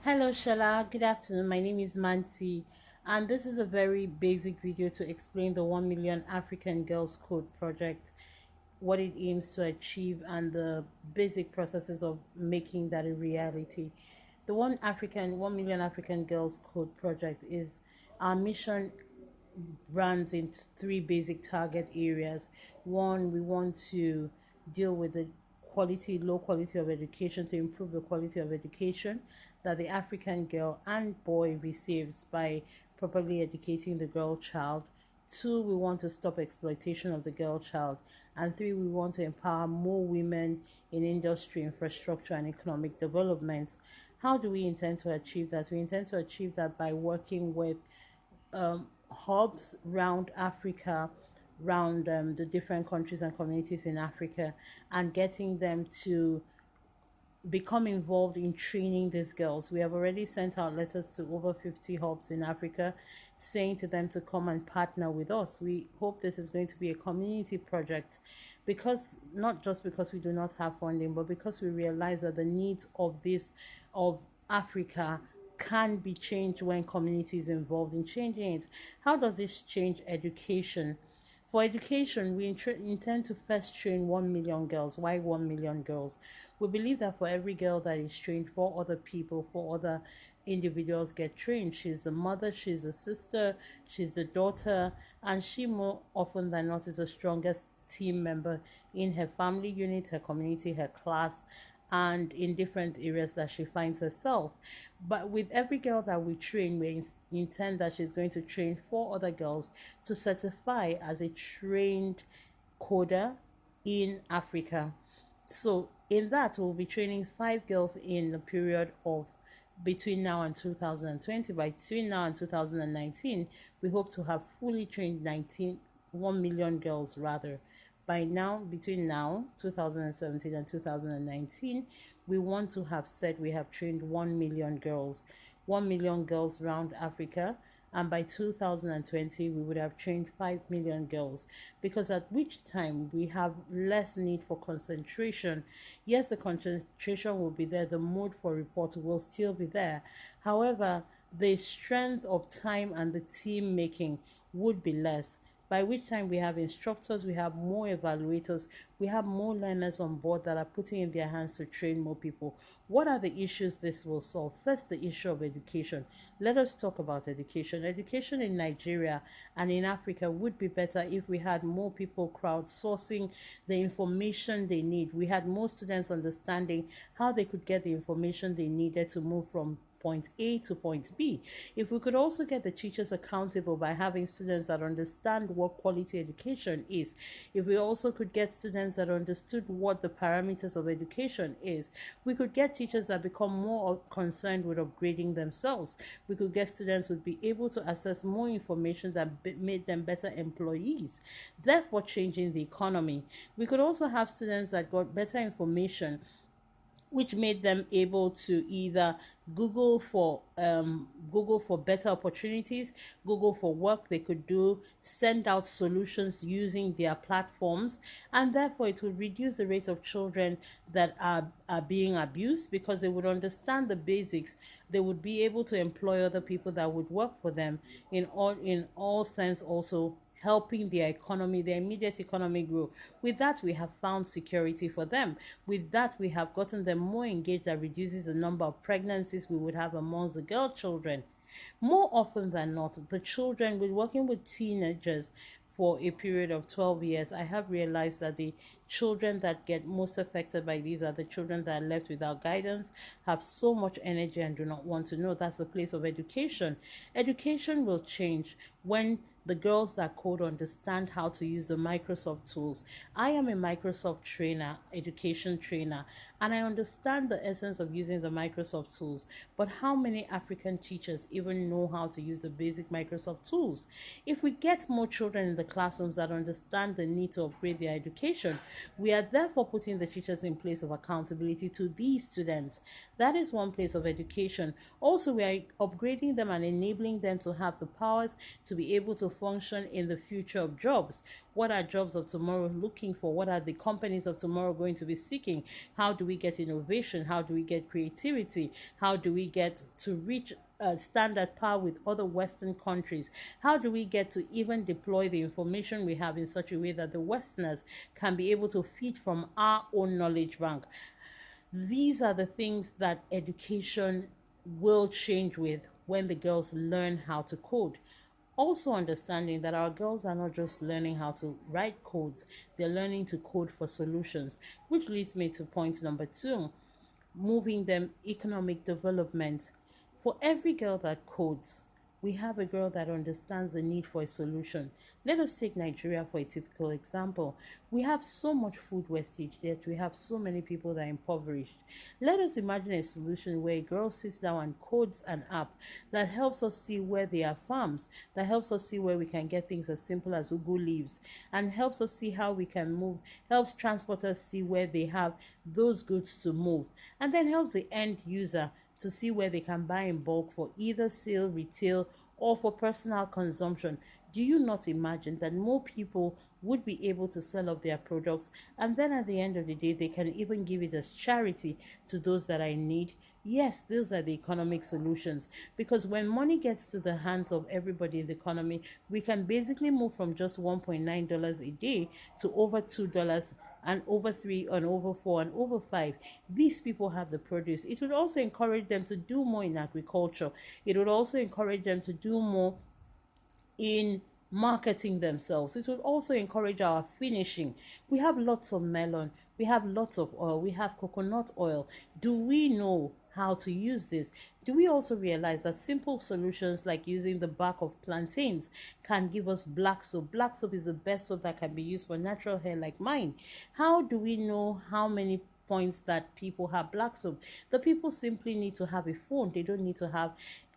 Hello Shala, good afternoon. My name is Manti, and this is a very basic video to explain the 1 million African Girls Code project, what it aims to achieve, and the basic processes of making that a reality. The 1 million African Girls Code project is our mission runs in three basic target areas. One, we want to deal with the low quality of education, to improve the quality of education that the African girl and boy receives by properly educating the girl child. Two, we want to stop exploitation of the girl child. And three, we want to empower more women in industry, infrastructure, and economic development. How do we intend to achieve that? We intend to achieve that by working with hubs around Africa, around the different countries and communities in Africa, and getting them to become involved in training these girls. We have already sent out letters to over 50 hubs in Africa saying to them to come and partner with us. We hope this is going to be a community project because not just because we do not have funding, but because we realize that the needs of Africa can be changed when communities involved in changing it. How does this change education? For education, we intend to first train 1 million girls. Why 1 million girls? We believe that for every girl that is trained, four other people, four other individuals get trained. She's a mother, she's a sister, she's the daughter, and she more often than not is the strongest team member in her family unit, her community, her class, and in different areas that she finds herself. But with every girl that we train, we intend that she's going to train four other girls to certify as a trained coder in Africa. So, in that, we'll be training five girls in the period of between now and 2020. By between now and 2019, we hope to have fully trained 1 million girls rather. By now, between now, 2017 and 2019, we want to have said we have trained 1 million girls, 1 million girls around Africa, and by 2020 we would have trained 5 million girls, because at which time we have less need for concentration. Yes, the concentration will be there, the mode for report will still be there. However, the strength of time and the team making would be less, by which time we have instructors, we have more evaluators, we have more learners on board that are putting in their hands to train more people. What are the issues this will solve? First, the issue of education. Let us talk about education. Education in Nigeria and in Africa would be better if we had more people crowdsourcing the information they need. We had more students understanding how they could get the information they needed to move from point A to point B. If we could also get the teachers accountable by having students that understand what quality education is, if we also could get students that understood what the parameters of education is, we could get teachers that become more concerned with upgrading themselves. We could get students who would be able to access more information that made them better employees, therefore changing the economy. We could also have students that got better information which made them able to either Google for better opportunities, Google for work they could do, send out solutions using their platforms, and therefore it would reduce the rate of children that are being abused, because they would understand the basics. They would be able to employ other people that would work for them in all sense, also helping their economy, their immediate economy grow. With that, we have found security for them. With that, we have gotten them more engaged, that reduces the number of pregnancies we would have amongst the girl children. More often than not, the children, with working with teenagers for a period of 12 years, I have realized that the children that get most affected by these are the children that are left without guidance, have so much energy and do not want to know. That's the place of education. Education will change when the girls that code understand how to use the Microsoft tools. I am a Microsoft trainer, education trainer, and I understand the essence of using the Microsoft tools. But how many African teachers even know how to use the basic Microsoft tools? If we get more children in the classrooms that understand the need to upgrade their education, we are therefore putting the teachers in place of accountability to these students. That is one place of education. Also, we are upgrading them and enabling them to have the powers to be able to function in the future of jobs. What are jobs of tomorrow looking for? What are the companies of tomorrow going to be seeking? How do we get innovation? How do we get creativity? How do we get to reach stand at par with other Western countries? How do we get to even deploy the information we have in such a way that the Westerners can be able to feed from our own knowledge bank? These are the things that education will change with when the girls learn how to code. Also, understanding that our girls are not just learning how to write codes, they're learning to code for solutions, which leads me to point number two, moving them economic development. For every girl that codes, we have a girl that understands the need for a solution. Let us take Nigeria for a typical example. We have so much food wastage, yet we have so many people that are impoverished. Let us imagine a solution where a girl sits down and codes an app that helps us see where there are farms, that helps us see where we can get things as simple as ugu leaves, and helps us see how we can move, helps transporters see where they have those goods to move, and then helps the end user to see where they can buy in bulk for either sale, retail, or for personal consumption. Do you not imagine that more people would be able to sell off their products, and then at the end of the day they can even give it as charity to those that are in need? Yes, those are the economic solutions, because when money gets to the hands of everybody in the economy, we can basically move from just $1.9 a day to over $2 and over 3 and over 4 and over 5. These people have the produce. It would also encourage them to do more in agriculture. It would also encourage them to do more in marketing themselves. It would also encourage our finishing. We have lots of melon, we have lots of oil, we have coconut oil. Do we know how to use this? Do we also realize that simple solutions like using the bark of plantains can give us black soap? Black soap is the best soap that can be used for natural hair like mine. How do we know how many points that people have black soap? The people simply need to have a phone. They don't need to have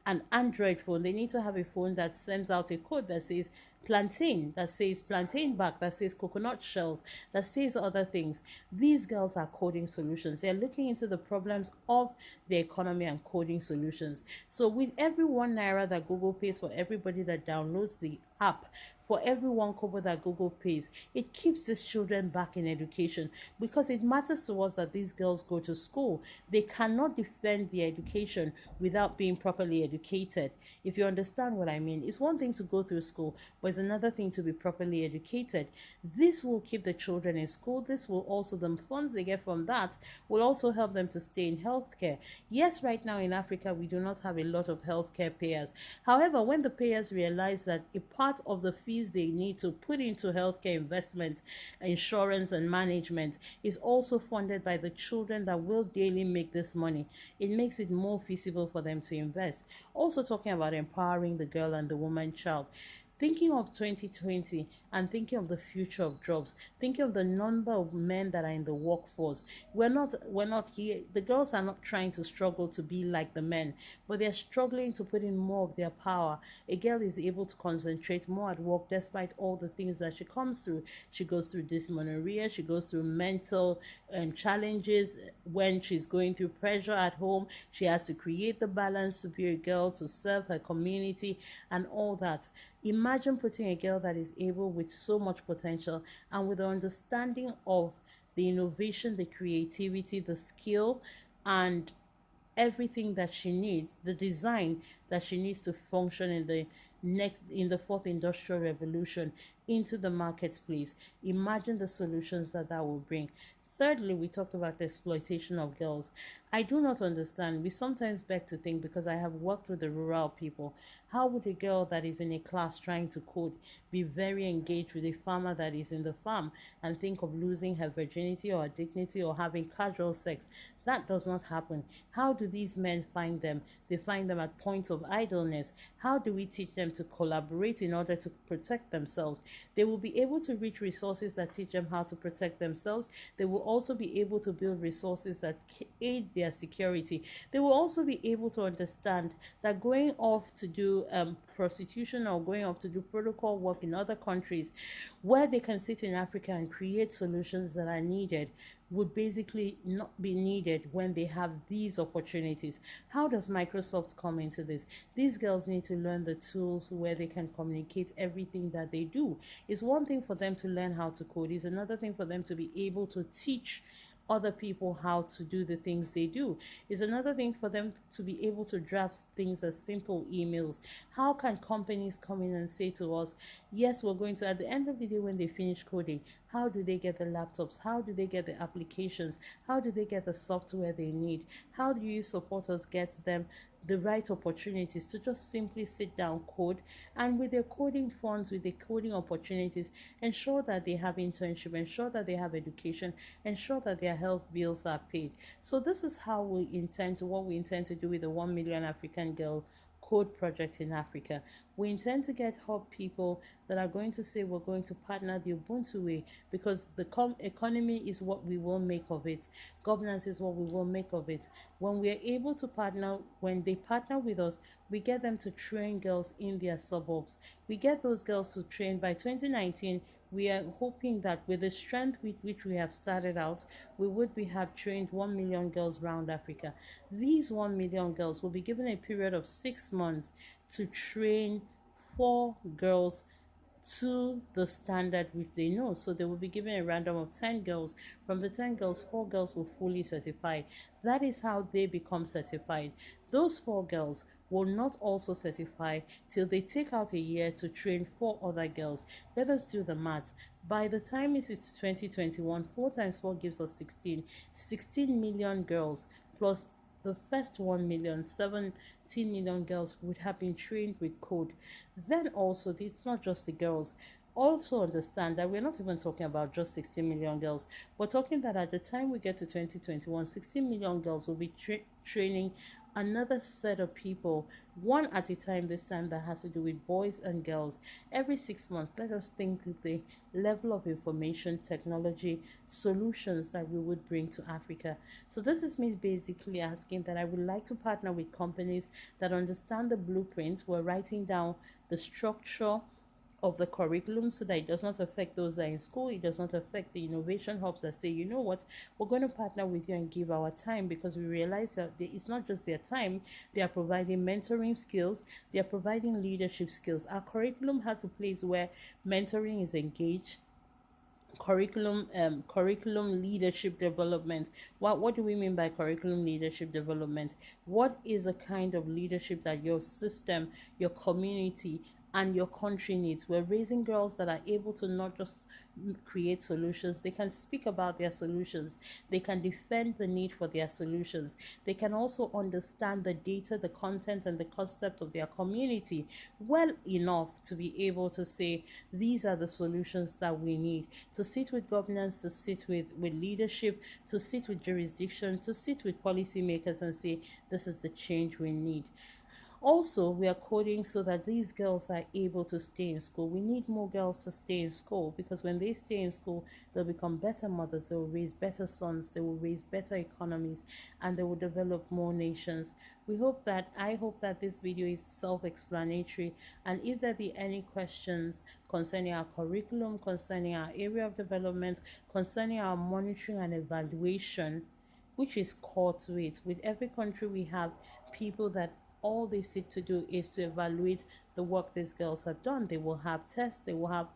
an Android phone. They need to have a phone that sends out a code that says plantain, that says plantain bark, that says coconut shells, that says other things. These girls are coding solutions. They're looking into the problems of the economy and coding solutions. So with every 1 naira that Google pays for everybody that downloads the app, for every 1 kobo that Google pays, it keeps these children back in education, because it matters to us that these girls go to school. They cannot defend their education without being properly educated. If you understand what I mean, it's one thing to go through school, but it's another thing to be properly educated. This will keep the children in school. This will also, the funds they get from that will also help them to stay in healthcare. Yes, right now in Africa, we do not have a lot of healthcare payers. However, when the payers realize that a part of the fees they need to put into healthcare investment, insurance, and management is also funded by the children that will daily make this money, it makes it more feasible for them to invest. Also, talking about empowering the girl and the woman child, thinking of 2020 and thinking of the future of jobs, thinking of the number of men that are in the workforce. We're not here, the girls are not trying to struggle to be like the men, but they're struggling to put in more of their power. A girl is able to concentrate more at work despite all the things that she comes through. She goes through dysmenorrhea, she goes through mental challenges. When she's going through pressure at home, she has to create the balance to be a girl, to serve her community and all that. Imagine putting a girl that is able, with so much potential and with the understanding of the innovation, the creativity, the skill, and everything that she needs, the design that she needs to function in the fourth industrial revolution, into the marketplace. Imagine the solutions that that will bring. Thirdly, we talked about the exploitation of girls. I do not understand. We sometimes beg to think, because I have worked with the rural people, how would a girl that is in a class trying to code be very engaged with a farmer that is in the farm and think of losing her virginity or her dignity or having casual sex? That does not happen. How do these men find them? They find them at points of idleness. How do we teach them to collaborate in order to protect themselves? They will be able to reach resources that teach them how to protect themselves. They will also be able to build resources that aid their security. They will also be able to understand that going off to do prostitution or going off to do protocol work in other countries, where they can sit in Africa and create solutions that are needed, would basically not be needed when they have these opportunities. How does Microsoft come into this? These girls need to learn the tools where they can communicate everything that they do. It's one thing for them to learn how to code, it's another thing for them to be able to teach other people how to do the things they do. It's another thing for them to be able to draft things as simple emails. How can companies come in and say to us, yes, we're going to, at the end of the day, when they finish coding, how do they get the laptops? How do they get the applications? How do they get the software they need? How do you support us get them the right opportunities to just simply sit down, code, and with their coding funds, with their coding opportunities, ensure that they have internship, ensure that they have education, ensure that their health bills are paid. So this is how we intend to, what we intend to do with the 1 million African girl code project in Africa. We intend to get hub people that are going to say we're going to partner the Ubuntu way, because the economy is what we will make of it. Governance is what we will make of it. When we are able to partner, when they partner with us, we get them to train girls in their suburbs. We get those girls to train by 2019. We are hoping that with the strength with which we have started out, we would be have trained 1 million girls around Africa. These 1 million girls will be given a period of 6 months to train 4 girls to the standard which they know. So they will be given a random of 10 girls. From the 10 girls, 4 girls will fully certify. That is how they become certified. Those 4 girls will not also certify till they take out a year to train 4 other girls. Let us do the math. By the time it is 2021, 4 times 4 gives us 16. 16 million girls plus the first 1 million, 17 million girls would have been trained with code. Then also, it's not just the girls. Also understand that we're not even talking about just 16 million girls. We're talking that at the time we get to 2021, 16 million girls will be training another set of people, one at a time this time, that has to do with boys and girls. Every 6 months, let us think the level of information technology solutions that we would bring to Africa. So this is me basically asking that I would like to partner with companies that understand the blueprint. We're writing down the structure of the curriculum so that it does not affect those that are in school. It does not affect the innovation hubs that say, you know what, we're going to partner with you and give our time, because we realize that it's not just their time, they are providing mentoring skills, they are providing leadership skills. Our curriculum has a place where mentoring is engaged, curriculum leadership development. What do we mean by curriculum leadership development? What is a kind of leadership that your system, your community, and your country needs? We're raising girls that are able to not just create solutions, they can speak about their solutions, they can defend the need for their solutions, they can also understand the data, the content, and the concept of their community well enough to be able to say these are the solutions that we need, to sit with governance, to sit with leadership, to sit with jurisdiction, to sit with policymakers and say this is the change we need. Also, we are coding so that these girls are able to stay in school. We need more girls to stay in school, because when they stay in school, they'll become better mothers, they will raise better sons, they will raise better economies, and they will develop more nations. I hope that this video is self-explanatory, and if there be any questions concerning our curriculum, concerning our area of development, concerning our monitoring and evaluation, which is core to it. With every country, we have people that all they seek to do is to evaluate the work these girls have done. They will have tests, they will have